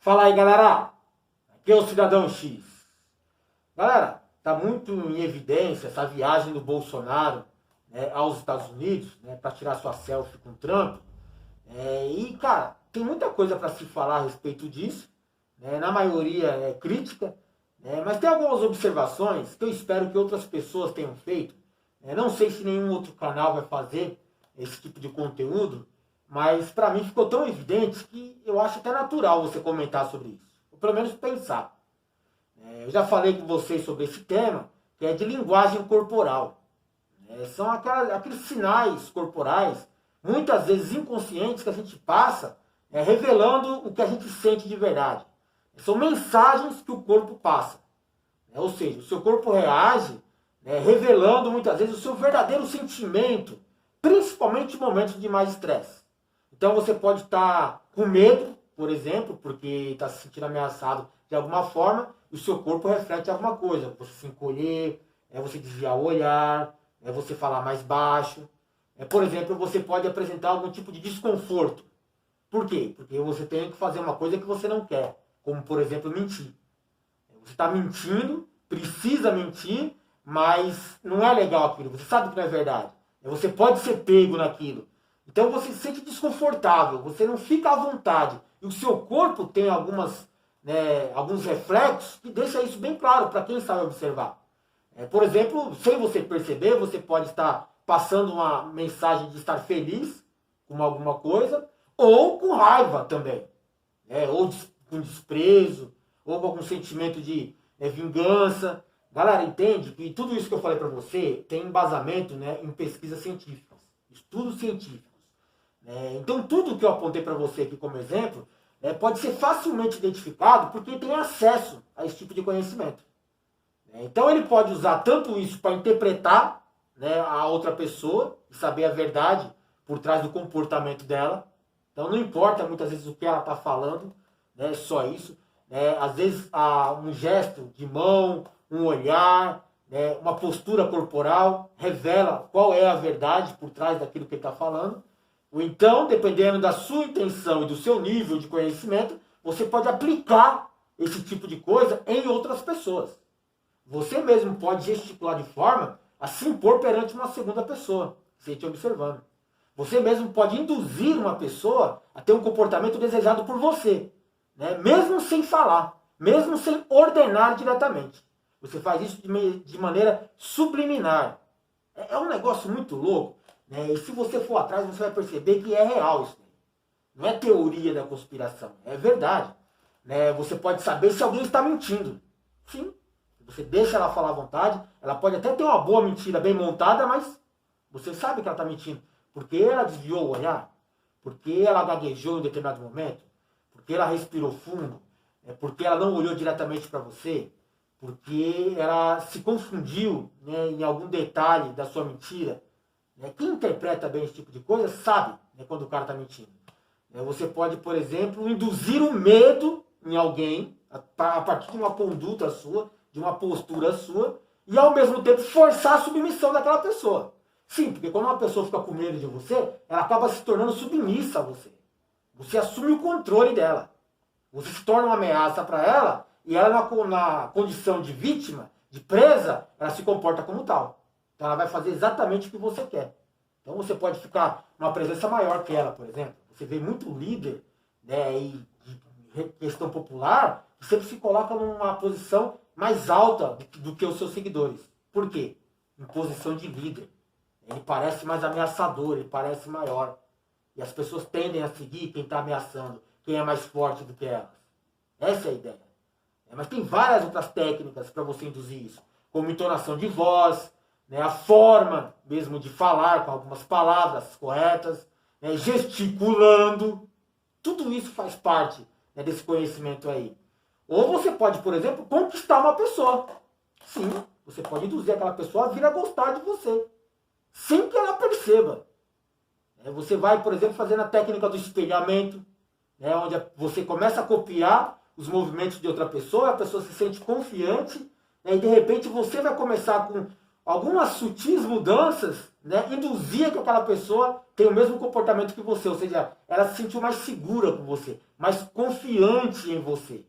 Fala aí, galera. Aqui é o Cidadão X. Galera, tá muito em evidência essa viagem do Bolsonaro, né, aos Estados Unidos, né, para tirar sua selfie com o Trump. E, cara, tem muita coisa para se falar a respeito disso. Né, na maioria é crítica, né, mas tem algumas observações que eu espero que outras pessoas tenham feito. Não sei se nenhum outro canal vai fazer esse tipo de conteúdo, mas para mim ficou tão evidente que eu acho até natural você comentar sobre isso. Ou pelo menos pensar. Eu já falei com vocês sobre esse tema, que é de linguagem corporal. São aqueles sinais corporais, muitas vezes inconscientes, que a gente passa revelando o que a gente sente de verdade. São mensagens que o corpo passa. Ou seja, o seu corpo reage revelando muitas vezes o seu verdadeiro sentimento, principalmente em momentos de mais estresse. Então você pode estar com medo, por exemplo, porque está se sentindo ameaçado de alguma forma, e o seu corpo reflete alguma coisa. Você se encolher, você desviar o olhar, você falar mais baixo. Por exemplo, você pode apresentar algum tipo de desconforto. Por quê? Porque você tem que fazer uma coisa que você não quer, como, por exemplo, mentir. Você está mentindo, precisa mentir, mas não é legal aquilo. Você sabe que não é verdade. Você pode ser pego naquilo. Então você se sente desconfortável, você não fica à vontade. E o seu corpo tem alguns reflexos que deixam isso bem claro para quem sabe observar. Por exemplo, sem você perceber, você pode estar passando uma mensagem de estar feliz com alguma coisa, ou com raiva também. Ou com desprezo, ou com algum sentimento de vingança. Galera, entende que tudo isso que eu falei para você tem embasamento em pesquisas científicas, estudos científicos. Então tudo que eu apontei para você aqui como exemplo pode ser facilmente identificado por quem tem acesso a esse tipo de conhecimento. Então ele pode usar tanto isso para interpretar a outra pessoa e saber a verdade por trás do comportamento dela. Então não importa muitas vezes o que ela está falando, só isso. Às vezes um gesto de mão, um olhar, uma postura corporal revela qual é a verdade por trás daquilo que ele está falando. Ou então, dependendo da sua intenção e do seu nível de conhecimento, você pode aplicar esse tipo de coisa em outras pessoas. Você mesmo pode gesticular de forma a se impor perante uma segunda pessoa, sem te observando. Você mesmo pode induzir uma pessoa a ter um comportamento desejado por você, mesmo sem falar, mesmo sem ordenar diretamente. Você faz isso de maneira subliminar. É um negócio muito louco. E se você for atrás, você vai perceber que é real isso. Não é teoria da conspiração, é verdade. Você pode saber se alguém está mentindo. Sim, você deixa ela falar à vontade, ela pode até ter uma boa mentira bem montada, mas você sabe que ela está mentindo. Porque ela desviou o olhar, porque ela gaguejou em determinado momento, porque ela respirou fundo, porque ela não olhou diretamente para você, porque ela se confundiu em algum detalhe da sua mentira. Quem interpreta bem esse tipo de coisa sabe quando o cara está mentindo. Você pode, por exemplo, induzir um medo em alguém a partir de uma conduta sua, de uma postura sua, e ao mesmo tempo forçar a submissão daquela pessoa. Sim, porque quando uma pessoa fica com medo de você, ela acaba se tornando submissa a você. Você assume o controle dela. Você se torna uma ameaça para ela, e ela na condição de vítima, de presa, ela se comporta como tal. Então ela vai fazer exatamente o que você quer. Então você pode ficar numa presença maior que ela, por exemplo. Você vê muito líder e de questão popular que sempre se coloca numa posição mais alta do que os seus seguidores. Por quê? Em posição de líder. Ele parece mais ameaçador, ele parece maior. E as pessoas tendem a seguir quem está ameaçando, quem é mais forte do que elas. Essa é a ideia. Mas tem várias outras técnicas para você induzir isso. Como entonação de voz, a forma mesmo de falar com algumas palavras corretas, gesticulando. Tudo isso faz parte desse conhecimento aí. Ou você pode, por exemplo, conquistar uma pessoa. Sim, você pode induzir aquela pessoa a vir a gostar de você, sem que ela perceba. Você vai, por exemplo, fazendo a técnica do espelhamento, onde você começa a copiar os movimentos de outra pessoa, a pessoa se sente confiante, e de repente você vai começar com algumas sutis mudanças né, induzia que aquela pessoa tenha o mesmo comportamento que você, ou seja, ela se sentiu mais segura com você, mais confiante em você.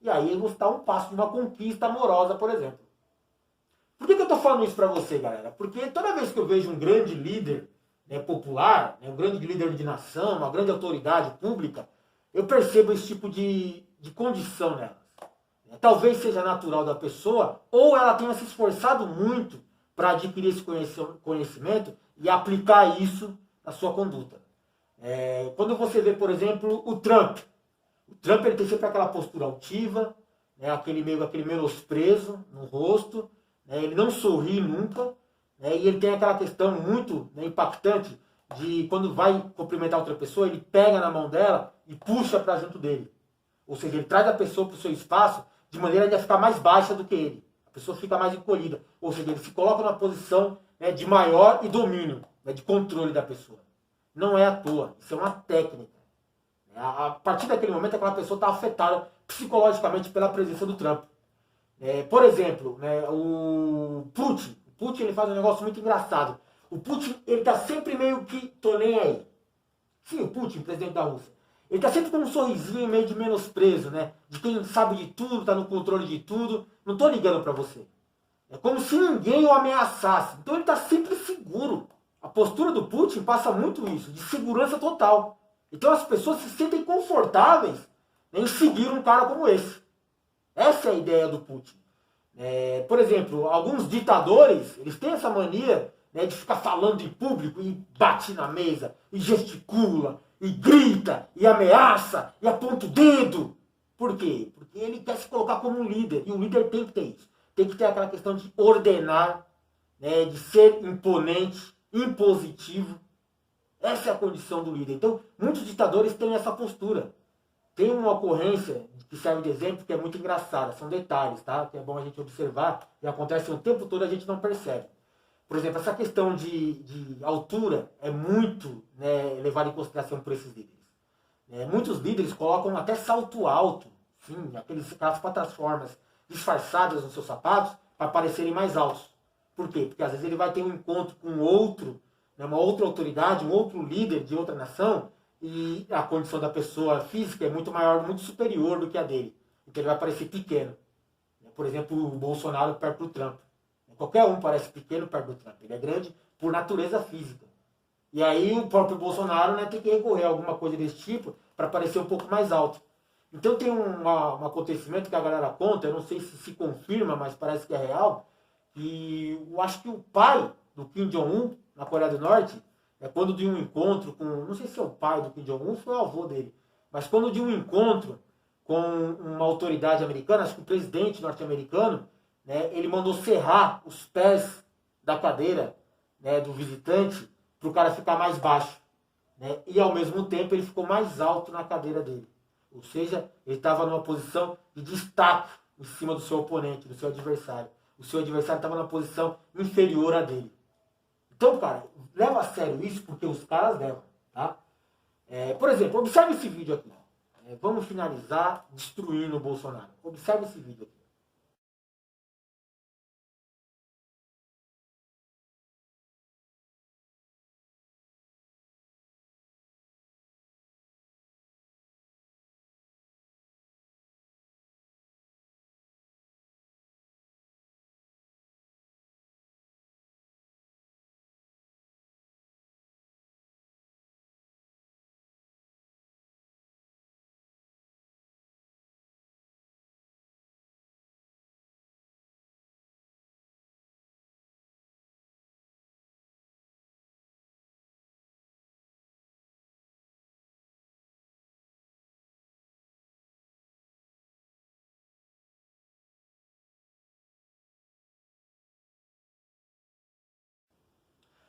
E aí você está um passo de uma conquista amorosa, por exemplo. Por que eu estou falando isso para você, galera? Porque toda vez que eu vejo um grande líder, né, popular, né, um grande líder de nação, uma grande autoridade pública, eu percebo esse tipo de condição nelas. Talvez seja natural da pessoa, ou ela tenha se esforçado muito para adquirir esse conhecimento e aplicar isso na sua conduta. Quando você vê, por exemplo, o Trump ele tem sempre aquela postura altiva, né, aquele menosprezo no rosto, né, ele não sorri nunca, né, e ele tem aquela questão muito, né, impactante de quando vai cumprimentar outra pessoa, ele pega na mão dela e puxa para junto dele. Ou seja, ele traz a pessoa para o seu espaço de maneira a ficar mais baixa do que ele. A pessoa fica mais encolhida. Ou seja, ele se coloca numa posição, né, de maior e domínio, né, de controle da pessoa. Não é à toa, isso é uma técnica. A partir daquele momento, aquela pessoa está afetada psicologicamente pela presença do Trump. Por exemplo, né, o Putin ele faz um negócio muito engraçado. O Putin ele está sempre meio que tô nem aí. Sim, o Putin, presidente da Rússia. Ele está sempre com um sorrisinho meio de menosprezo, né? De quem sabe de tudo, está no controle de tudo. Não estou ligando para você. É como se ninguém o ameaçasse. Então ele está sempre seguro. A postura do Putin passa muito isso, de segurança total. Então as pessoas se sentem confortáveis, né, em seguir um cara como esse. Essa é a ideia do Putin. Por exemplo, alguns ditadores, eles têm essa mania, né, de ficar falando em público e bate na mesa, e gesticula, e grita, e ameaça, e aponta o dedo. Por quê? Porque ele quer se colocar como um líder, e o líder tem que ter isso. Tem que ter aquela questão de ordenar, né, de ser imponente, impositivo. Essa é a condição do líder. Então, muitos ditadores têm essa postura. Tem uma ocorrência que serve de exemplo que é muito engraçada. São detalhes, tá? Que é bom a gente observar. E acontece o tempo todo, a gente não percebe. Por exemplo, essa questão de altura é muito, né, levada em consideração por esses líderes. Muitos líderes colocam até salto alto, sim, aquelas plataformas disfarçadas nos seus sapatos para parecerem mais altos. Por quê? Porque às vezes ele vai ter um encontro com outro, né, uma outra autoridade, um outro líder de outra nação, e a condição da pessoa física é muito maior, muito superior do que a dele. Então ele vai parecer pequeno. Por exemplo, o Bolsonaro perto do Trump. Qualquer um parece pequeno perto do Trump. Ele é grande por natureza física. E aí o próprio Bolsonaro, né, tem que recorrer a alguma coisa desse tipo para parecer um pouco mais alto. Então tem um acontecimento que a galera conta, eu não sei se confirma, mas parece que é real, que eu acho que o pai do Kim Jong-un, na Coreia do Norte, quando de um encontro com, não sei se é o pai do Kim Jong-un, foi o avô dele, mas quando de um encontro com uma autoridade americana, acho que o presidente norte-americano, né, ele mandou serrar os pés da cadeira, né, do visitante para o cara ficar mais baixo. Né, e ao mesmo tempo ele ficou mais alto na cadeira dele. Ou seja, ele estava numa posição de destaque em cima do seu oponente, do seu adversário. O seu adversário estava numa posição inferior à dele. Então, cara, leva a sério isso porque os caras levam. Tá? Por exemplo, observe esse vídeo aqui. Vamos finalizar destruindo o Bolsonaro. Observe esse vídeo aqui.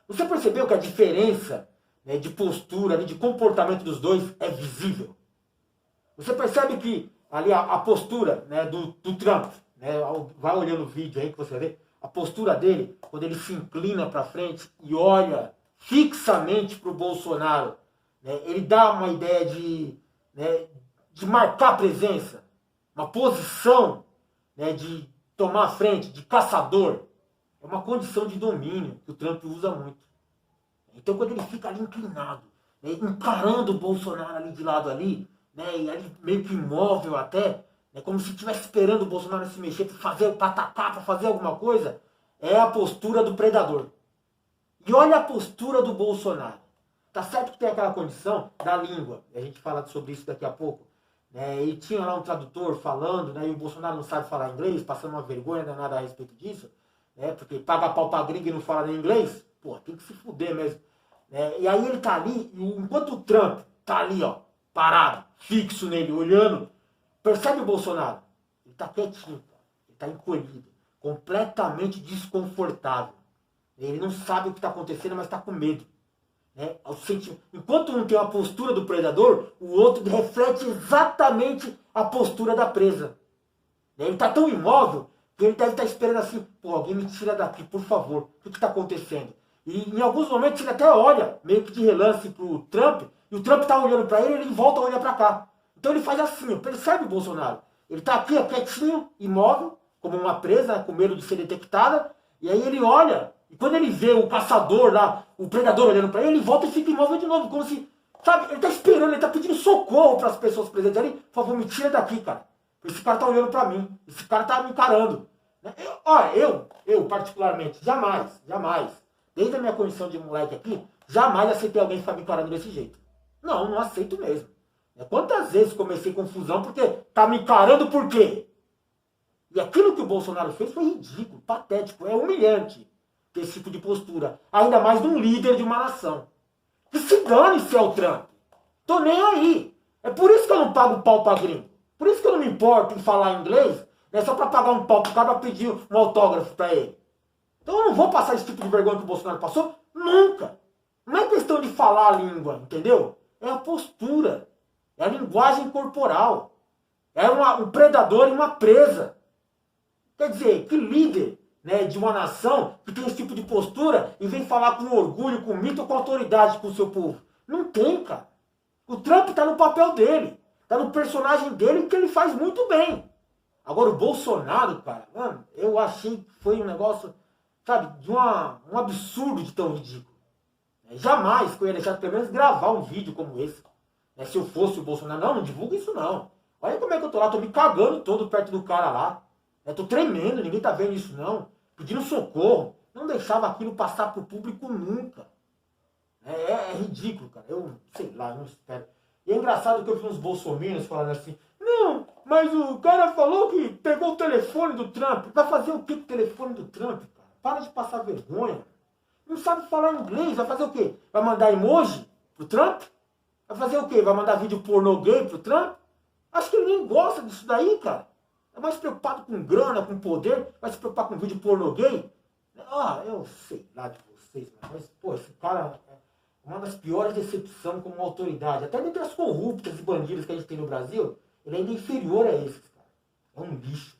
Você percebeu que a diferença, né, de postura, de comportamento dos dois é visível? Você percebe que ali a postura, né, do Trump, né, vai olhando o vídeo aí que você vê, a postura dele, quando ele se inclina para frente e olha fixamente para o Bolsonaro, né, ele dá uma ideia né, de marcar presença, uma posição, né, de tomar a frente, de caçador. É uma condição de domínio que o Trump usa muito. Então quando ele fica ali inclinado, né, encarando o Bolsonaro ali de lado ali, né, e ali meio que imóvel até, né, como se estivesse esperando o Bolsonaro se mexer para atacar, para fazer alguma coisa, é a postura do predador. E olha a postura do Bolsonaro. Tá certo que tem aquela condição da língua, a gente fala sobre isso daqui a pouco, né, e tinha lá um tradutor falando, né, e o Bolsonaro não sabe falar inglês, passando uma vergonha danada a respeito disso, né, porque paga pau pra gringa e não fala nem inglês, pô, tem que se fuder mesmo. E aí ele tá ali, enquanto o Trump tá ali, ó, parado, fixo nele, olhando, percebe o Bolsonaro? Ele tá quietinho, ele tá encolhido, completamente desconfortável. Ele não sabe o que está acontecendo, mas está com medo. Né? Enquanto um tem a postura do predador, o outro reflete exatamente a postura da presa. Ele está tão imóvel que ele deve estar esperando assim, pô, alguém me tira daqui, por favor. O que está acontecendo? E em alguns momentos ele até olha, meio que de relance pro Trump, e o Trump está olhando para ele e ele volta a olhar para cá. Então ele faz assim, percebe o Bolsonaro? Ele está aqui, quietinho, imóvel, como uma presa, com medo de ser detectada, e aí ele olha, e quando ele vê o caçador lá, o predador olhando para ele volta e fica imóvel de novo, como se, sabe, ele está esperando, ele está pedindo socorro para as pessoas presentes ali, por favor, me tira daqui, cara. Esse cara está olhando para mim, esse cara está me encarando. Eu particularmente, jamais, desde a minha condição de moleque aqui, jamais aceitei alguém ficar me encarando desse jeito. Não aceito mesmo. Quantas vezes comecei confusão porque tá me encarando por quê? E aquilo que o Bolsonaro fez foi ridículo, patético, é humilhante ter esse tipo de postura. Ainda mais de um líder de uma nação. Que se dane se é o Trump. Tô nem aí. É por isso que eu não pago pau pra gringo. Por isso que eu não me importo em falar inglês, né, só pra pagar um pau pro cara pra pedir um autógrafo pra ele. Então eu não vou passar esse tipo de vergonha que o Bolsonaro passou nunca. Não é questão de falar a língua, entendeu? É a postura. É a linguagem corporal. É um predador e uma presa. Quer dizer, que líder, né, de uma nação que tem esse tipo de postura e vem falar com orgulho, com mito, com autoridade com o seu povo? Não tem, cara. O Trump está no papel dele. Está no personagem dele que ele faz muito bem. Agora o Bolsonaro, cara, mano, eu achei que foi um negócio, sabe, de um absurdo de tão ridículo. Jamais que eu ia deixar pelo menos gravar um vídeo como esse. Se eu fosse o Bolsonaro, não divulga isso não. Olha como é que eu tô lá, tô me cagando todo perto do cara lá. Tô tremendo, ninguém tá vendo isso não. Pedindo socorro. Não deixava aquilo passar pro público nunca. É ridículo, cara. Eu sei lá, não espero. E é engraçado que eu vi uns bolsominions falando assim, não, mas o cara falou que pegou o telefone do Trump. Vai fazer o que com o telefone do Trump, cara? Para de passar vergonha. Não sabe falar inglês, vai fazer o quê? Vai mandar emoji pro Trump? Vai fazer o quê? Vai mandar vídeo pornô gay pro Trump? Acho que ele nem gosta disso daí, cara. É mais preocupado com grana, com poder, vai se preocupar com vídeo pornô gay? Eu sei lá de vocês, mas, pô, esse cara é uma das piores decepções como autoridade. Até dentre as corruptas e bandidos que a gente tem no Brasil, ele ainda é inferior a esses, cara. É um lixo.